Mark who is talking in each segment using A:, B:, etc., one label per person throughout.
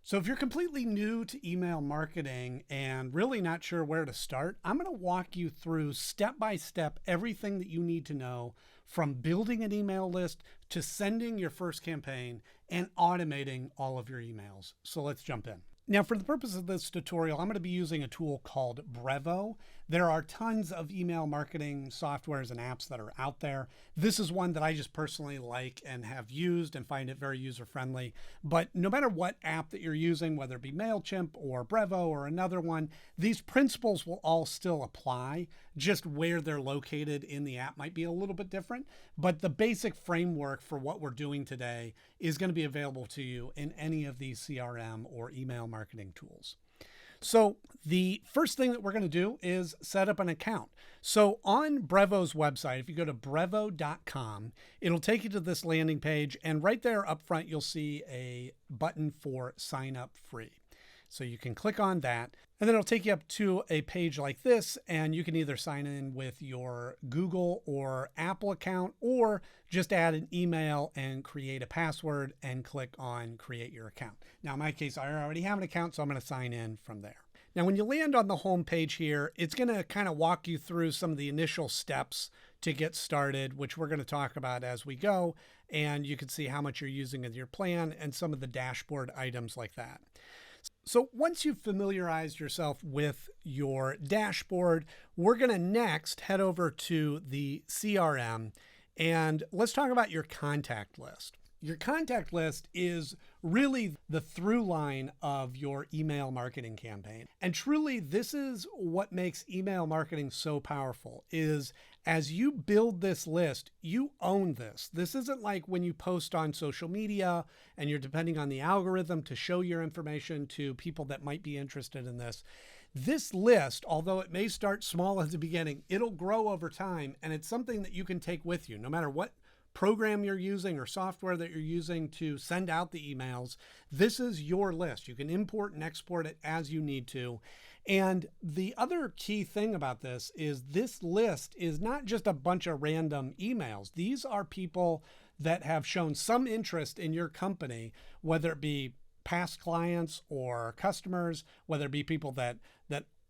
A: So if you're completely new to email marketing and really not sure where to start, I'm going to walk you through step by step everything that you need to know from building an email list to sending your first campaign and automating all of your emails. So let's jump in. Now, for the purpose of this tutorial, I'm going to be using a tool called Brevo. There are tons of email marketing softwares and apps that are out there. This is one that I just personally like and have used and find it very user-friendly. But no matter what app that you're using, whether it be MailChimp or Brevo or another one, these principles will all still apply. Just where they're located in the app might be a little bit different. But the basic framework for what we're doing today is going to be available to you in any of these CRM or email marketing tools. So the first thing that we're going to do is set up an account. So on Brevo's website, if you go to brevo.com, it'll take you to this landing page, and right there up front, you'll see a button for sign up free. So you can click on that, and then it'll take you up to a page like this, and you can either sign in with your Google or Apple account, or just add an email and create a password and click on create your account. Now, in my case, I already have an account, so I'm going to sign in from there. Now, when you land on the home page here, it's going to kind of walk you through some of the initial steps to get started, which we're going to talk about as we go. And you can see how much you're using in your plan and some of the dashboard items like that. So once you've familiarized yourself with your dashboard, we're going to next head over to the CRM and let's talk about your contact list. Your contact list is really the through line of your email marketing campaign. And truly, this is what makes email marketing so powerful is as you build this list, you own this. This isn't like when you post on social media and you're depending on the algorithm to show your information to people that might be interested in this. This list, although it may start small at the beginning, it'll grow over time. And it's something that you can take with you no matter what program you're using or software that you're using to send out the emails. This is your list. You can import and export it as you need to. And the other key thing about this list is not just a bunch of random emails. These are people that have shown some interest in your company, whether it be past clients or customers, whether it be people that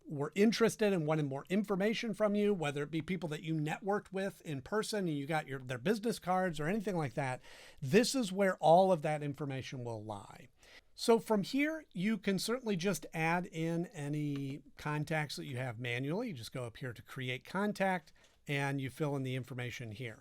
A: were interested and wanted more information from you, whether it be people that you networked with in person and you got their business cards or anything like that. This is where all of that information will lie. So from here, you can certainly just add in any contacts that you have manually. You just go up here to create contact and you fill in the information here.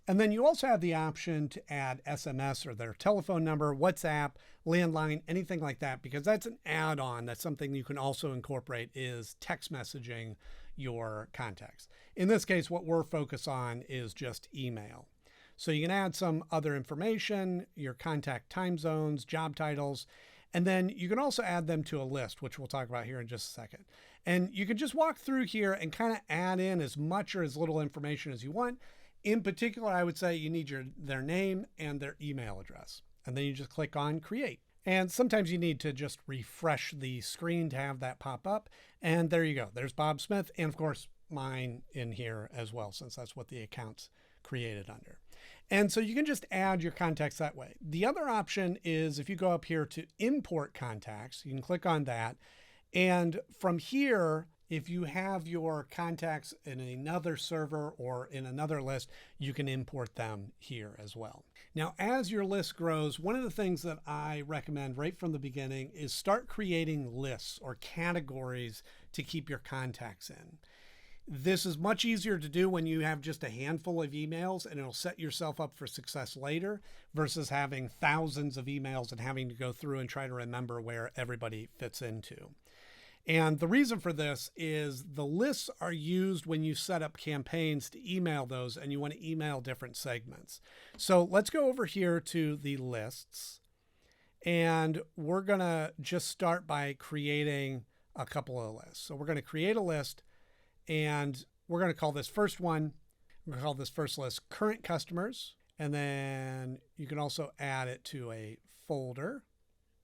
A: And then you also have the option to add SMS or their telephone number, WhatsApp, landline, anything like that, because that's an add-on. That's something you can also incorporate is text messaging your contacts. In this case, what we're focused on is just email. So you can add some other information, your contact time zones, job titles, and then you can also add them to a list, which we'll talk about here in just a second. And you can just walk through here and kind of add in as much or as little information as you want. In particular, I would say you need their name and their email address. And then you just click on create. And sometimes you need to just refresh the screen to have that pop up. And there you go. There's Bob Smith. And of course, mine in here as well, since that's what the account's created under. And so you can just add your contacts that way. The other option is if you go up here to import contacts, you can click on that. And from here, if you have your contacts in another server or in another list, you can import them here as well. Now, as your list grows, one of the things that I recommend right from the beginning is start creating lists or categories to keep your contacts in. This is much easier to do when you have just a handful of emails and it'll set yourself up for success later versus having thousands of emails and having to go through and try to remember where everybody fits into. And the reason for this is the lists are used when you set up campaigns to email those and you want to email different segments. So let's go over here to the lists and we're going to just start by creating a couple of lists. So we're going to create a list and we're going to call this first one, we're going to call this first list current customers. And then you can also add it to a folder.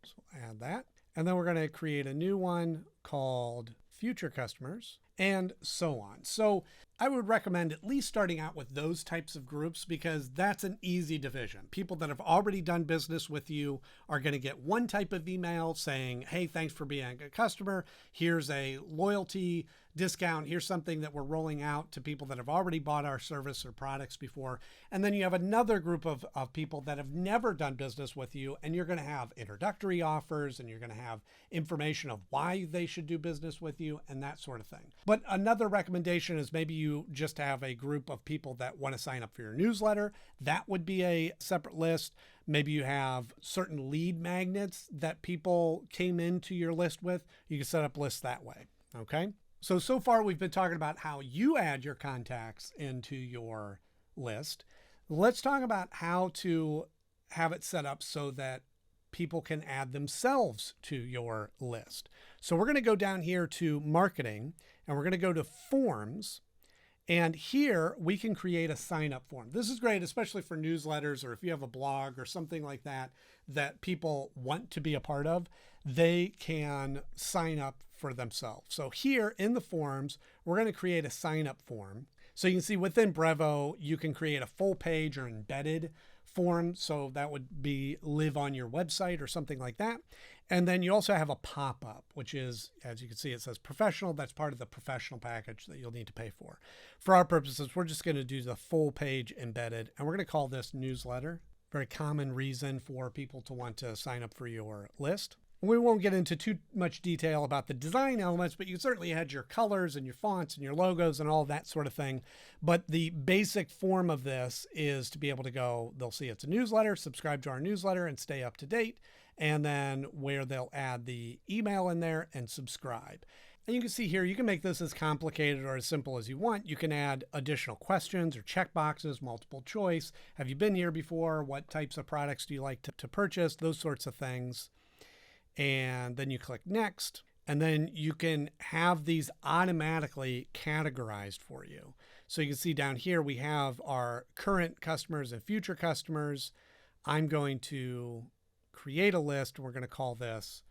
A: So add that. And then we're going to create a new one called future customers. and so on. So I would recommend at least starting out with those types of groups because that's an easy division. People that have already done business with you are going to get one type of email saying, hey, thanks for being a customer. Here's a loyalty discount. Here's something that we're rolling out to people that have already bought our service or products before. And then you have another group of people that have never done business with you, and you're going to have introductory offers, and you're going to have information of why they should do business with you and that sort of thing. But another recommendation is maybe you just have a group of people that want to sign up for your newsletter. That would be a separate list. Maybe you have certain lead magnets that people came into your list with. You can set up lists that way. Okay. So far we've been talking about how you add your contacts into your list. Let's talk about how to have it set up so that people can add themselves to your list. So we're going to go down here to marketing, and we're going to go to forms. And here we can create a sign up form. This is great, especially for newsletters, or if you have a blog or something like that, that people want to be a part of, they can sign up for themselves. So here in the forms, we're going to create a sign up form. So you can see within Brevo, you can create a full page or embedded form. So that would be live on your website or something like that. And then you also have a pop-up, which is, as you can see, it says professional. That's part of the professional package that you'll need to pay for. For our purposes, we're just going to do the full page embedded, and we're going to call this newsletter. Very common reason for people to want to sign up for your list. We won't get into too much detail about the design elements, but you certainly had your colors and your fonts and your logos and all that sort of thing. But the basic form of this is to be able to go, they'll see it's a newsletter, subscribe to our newsletter and stay up to date. And then where they'll add the email in there and subscribe. And you can see here, you can make this as complicated or as simple as you want. You can add additional questions or check boxes, multiple choice. Have you been here before? What types of products do you like to purchase? Those sorts of things. And then you click next, and then you can have these automatically categorized for you. So you can see down here, we have our current customers and future customers. I'm going to create a list. We're going to call this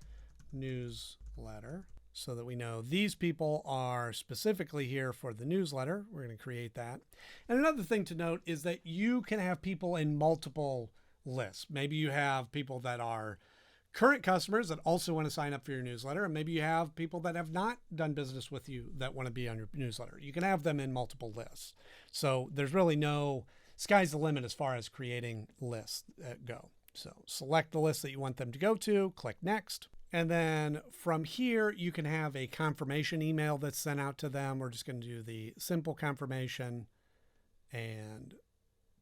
A: newsletter so that we know these people are specifically here for the newsletter. We're going to create that. And another thing to note is that you can have people in multiple lists. Maybe you have people that are current customers that also want to sign up for your newsletter. And maybe you have people that have not done business with you that want to be on your newsletter. You can have them in multiple lists. So there's really no sky's the limit as far as creating lists that go. So select the list that you want them to go to, click next. And then from here, you can have a confirmation email that's sent out to them. We're just going to do the simple confirmation and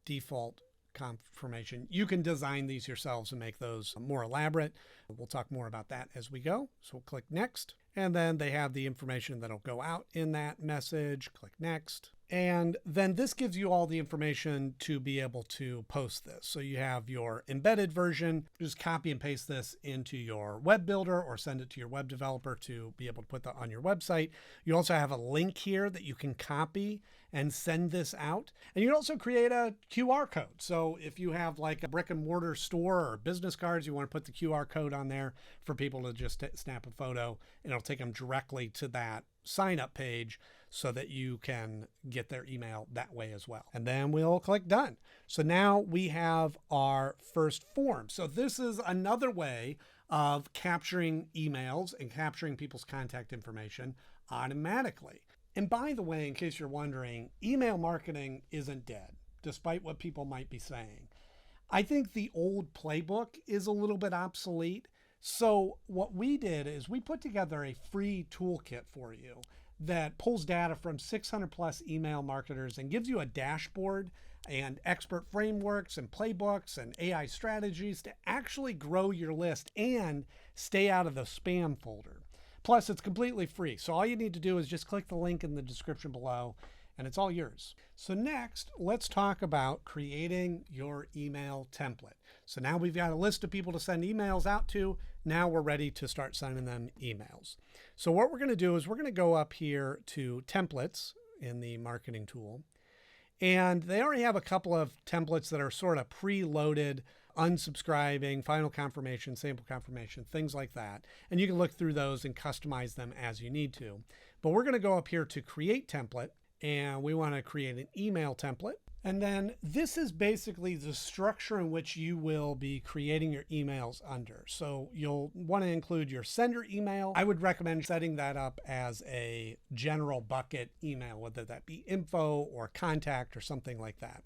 A: default confirmation. You can design these yourselves and make those more elaborate. We'll talk more about that as we go. So we'll click next. And then they have the information that'll go out in that message. Click next. And then this gives you all the information to be able to post this. So you have your embedded version, just copy and paste this into your web builder or send it to your web developer to be able to put that on your website. You also have a link here that you can copy and send this out. And you can also create a QR code. So if you have like a brick and mortar store or business cards, you want to put the QR code on there for people to just snap a photo, and it'll take them directly to that sign up page so that you can get their email that way as well. And then we'll click done. So now we have our first form. So this is another way of capturing emails and capturing people's contact information automatically. And by the way, in case you're wondering, email marketing isn't dead, despite what people might be saying. I think the old playbook is a little bit obsolete. So what we did is we put together a free toolkit for you that pulls data from 600 plus email marketers and gives you a dashboard and expert frameworks and playbooks and AI strategies to actually grow your list and stay out of the spam folder. Plus, it's completely free. So all you need to do is just click the link in the description below and it's all yours. So next, let's talk about creating your email template. So now we've got a list of people to send emails out to. Now we're ready to start sending them emails. So what we're going to do is we're going to go up here to templates in the marketing tool. And they already have a couple of templates that are sort of preloaded unsubscribing, final confirmation, sample confirmation, things like that. And you can look through those and customize them as you need to. But we're going to go up here to create template, and we want to create an email template. And then this is basically the structure in which you will be creating your emails under. So you'll want to include your sender email. I would recommend setting that up as a general bucket email, whether that be info or contact or something like that.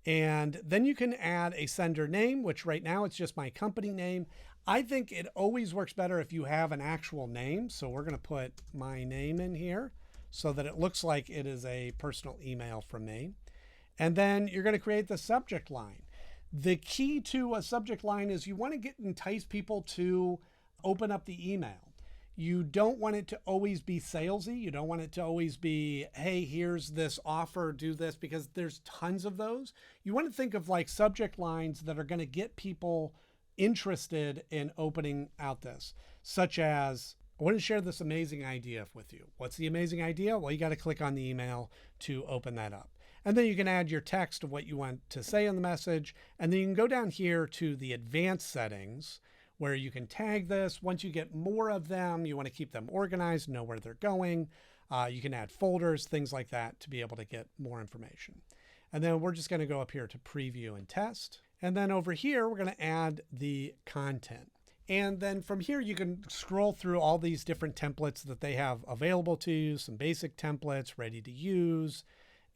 A: And then you can add a sender name, which right now it's just my company name. I think it always works better if you have an actual name. So we're going to put my name in here so that it looks like it is a personal email from me. And then you're going to create the subject line. The key to a subject line is you want to entice people to open up the email. You don't want it to always be salesy. You don't want it to always be, hey, here's this offer, do this, because there's tons of those. You want to think of like subject lines that are going to get people interested in opening out this, such as, I want to share this amazing idea with you. What's the amazing idea? Well, you got to click on the email to open that up. And then you can add your text of what you want to say in the message. And then you can go down here to the advanced settings where you can tag this. Once you get more of them, you want to keep them organized, know where they're going. You can add folders, things like that to be able to get more information. And then we're just going to go up here to preview and test. And then over here, we're going to add the content. And then from here, you can scroll through all these different templates that they have available to you, some basic templates ready to use,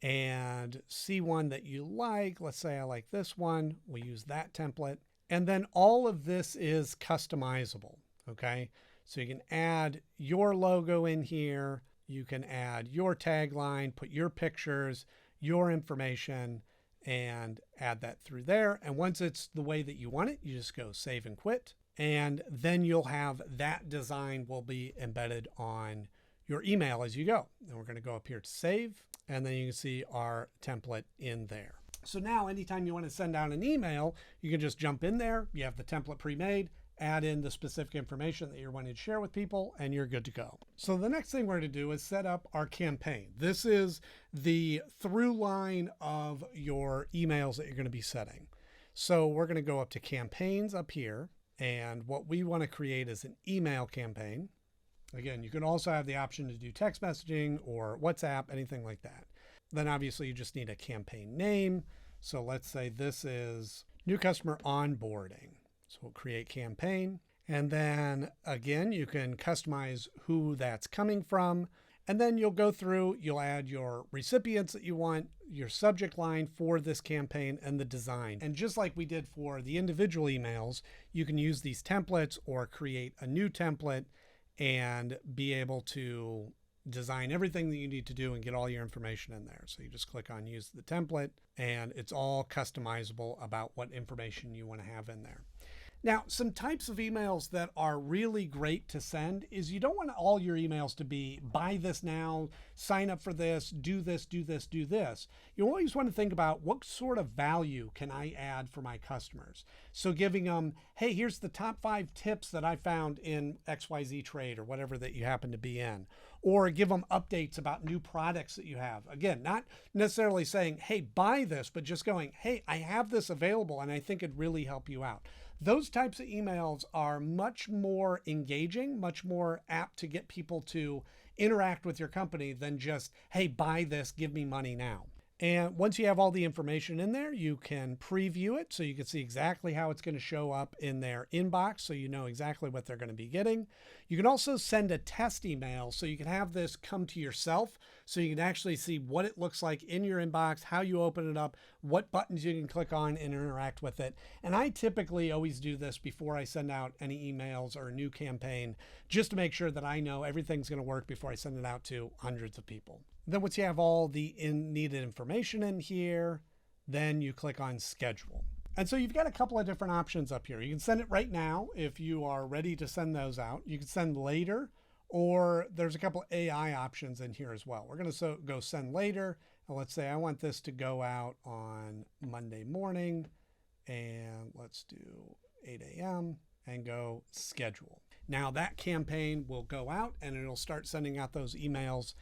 A: and see one that you like. Let's say I like this one. We'll use that template. And then all of this is customizable, okay? So you can add your logo in here. You can add your tagline, put your pictures, your information, and add that through there. And once it's the way that you want it, you just go save and quit. And then you'll have that design will be embedded on your email as you go. And we're going to go up here to save. And then you can see our template in there. So now anytime you want to send out an email, you can just jump in there. You have the template pre-made, add in the specific information that you're wanting to share with people, and you're good to go. So the next thing we're going to do is set up our campaign. This is the through line of your emails that you're going to be setting. So we're going to go up to campaigns up here. And what we want to create is an email campaign. Again, you can also have the option to do text messaging or WhatsApp, anything like that. Then obviously you just need a campaign name. So let's say this is new customer onboarding. So we'll create campaign. And then again, you can customize who that's coming from. And then you'll go through, you'll add your recipients that you want, your subject line for this campaign, and the design. And just like we did for the individual emails, you can use these templates or create a new template and be able to design everything that you need to do and get all your information in there. So you just click on use the template, and it's all customizable about what information you want to have in there. Now, some types of emails that are really great to send is you don't want all your emails to be buy this now, sign up for this, do this, do this, do this. You always want to think about what sort of value can I add for my customers. So giving them, hey, here's the top 5 tips that I found in XYZ trade or whatever that you happen to be in. Or give them updates about new products that you have. Again, not necessarily saying, hey, buy this, but just going, hey, I have this available and I think it'd really help you out. Those types of emails are much more engaging, much more apt to get people to interact with your company than just, hey, buy this, give me money now. And once you have all the information in there, you can preview it so you can see exactly how it's going to show up in their inbox so you know exactly what they're going to be getting. You can also send a test email so you can have this come to yourself so you can actually see what it looks like in your inbox, how you open it up, what buttons you can click on and interact with it. And I typically always do this before I send out any emails or a new campaign just to make sure that I know everything's going to work before I send it out to hundreds of people. Then once you have all the needed information in here, then you click on schedule. And so you've got a couple of different options up here. You can send it right now if you are ready to send those out. You can send later, or there's a couple of AI options in here as well. We're going to go send later. And let's say I want this to go out on Monday morning, and let's do 8 a.m. and go schedule. Now that campaign will go out and it'll start sending out those emails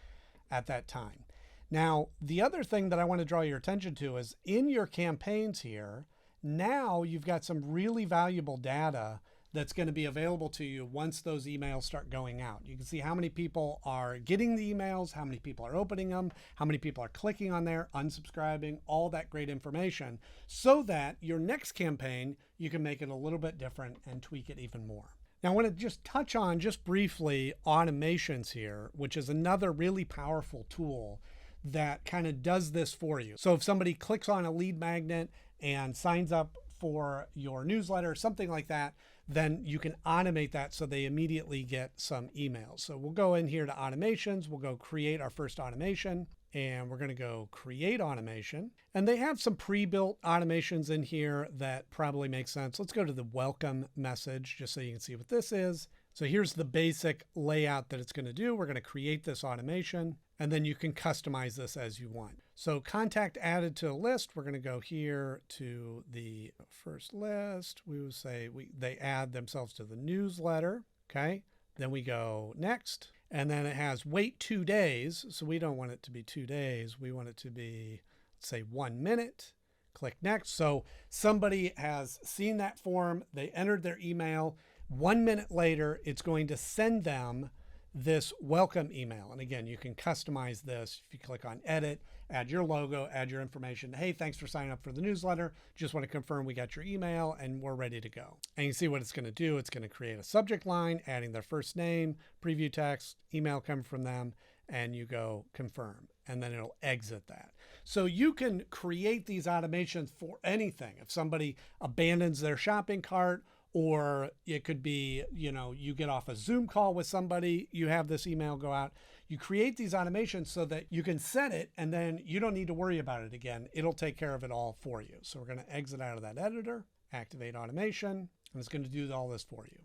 A: at that time. Now, the other thing that I want to draw your attention to is in your campaigns here, Now you've got some really valuable data that's going to be available to you once those emails start going out. You can see how many people are getting the emails, how many people are opening them, how many people are clicking on there, unsubscribing, all that great information, so that your next campaign, you can make it a little bit different and tweak it even more. Now I want to just touch on just briefly automations here, which is another really powerful tool that kind of does this for you. So if somebody clicks on a lead magnet and signs up for your newsletter or something like that, then you can automate that so they immediately get some emails. So we'll go in here to automations, we'll go create our first automation, and we're going to go create automation. And they have some pre-built automations in here that probably make sense. Let's go to the welcome message just so you can see what this is. So here's the basic layout that it's going to do. We're going to create this automation, and then you can customize this as you want. So contact added to a list. We're going to go here to the first list. We will say they add themselves to the newsletter. Okay. Then we go next. And then it has wait 2 days. So we don't want it to be 2 days. We want it to be, let's say, 1 minute. Click next. So somebody has seen that form. They entered their email. 1 minute later, it's going to send them this welcome email. And again, you can customize this. If you click on edit, add your logo, add your information. Hey, thanks for signing up for the newsletter. Just want to confirm we got your email and we're ready to go. And you see what it's going to do. It's going to create a subject line, adding their first name, preview text, email coming from them, and you go confirm. And then it'll exit that. So you can create these automations for anything. If somebody abandons their shopping cart, or it could be, you get off a Zoom call with somebody, you have this email go out. You create these automations so that you can set it and then you don't need to worry about it again. It'll take care of it all for you. So we're going to exit out of that editor, activate automation, and it's going to do all this for you.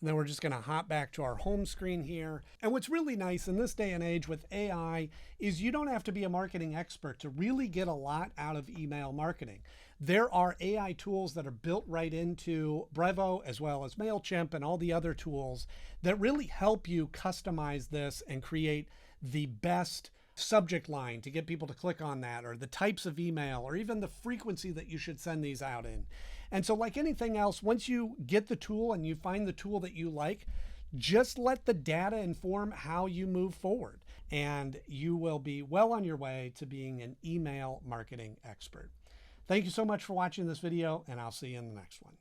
A: And then we're just going to hop back to our home screen here. And what's really nice in this day and age with AI is you don't have to be a marketing expert to really get a lot out of email marketing. There are AI tools that are built right into Brevo, as well as MailChimp and all the other tools that really help you customize this and create the best subject line to get people to click on that, or the types of email, or even the frequency that you should send these out in. And so like anything else, once you get the tool and you find the tool that you like, just let the data inform how you move forward, and you will be well on your way to being an email marketing expert. Thank you so much for watching this video, and I'll see you in the next one.